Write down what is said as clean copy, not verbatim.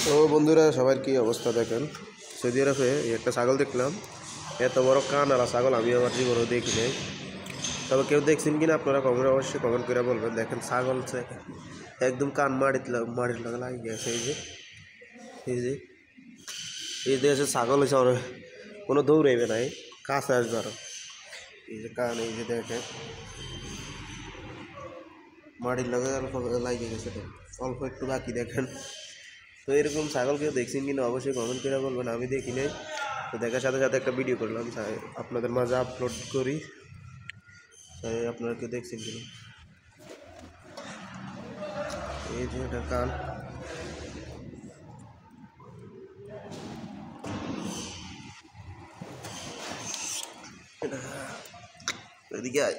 তো বন্ধুরা সবার কি অবস্থা দেখেন। সৌদি আরবে একটা ছাগল দেখলাম, এত বড় কান আর ছাগল আমি আমার জীবনেও দেখি নাই। তবে কেউ দেখছেন কিনা আপনারা অবশ্যই কমেন্ট করে বলবেন। দেখেন ছাগল একদম কান মাটির লাগে লাগে গেছে। এই যে ছাগল হয়েছে আর কোনো দৌড়াইবে নাই, কাছে আসবে আরো। এই যে কান, এই যে দেখেন মাটির লাগে অল্প লাগে গেছে, অল্প একটু বাকি দেখেন। তো এরকম ছাগল কেউ দেখছেন কিনা অবশ্যই কমেন্ট করে বলবেন, আমি দেখি নাই। তো দেখার সাথে সাথে একটা ভিডিও করলাম, আপনাদের মাঝে আপলোড করি। আপনারা কেউ দেখছেন কিনা। এই যে এটা কান, এদিকে আয়।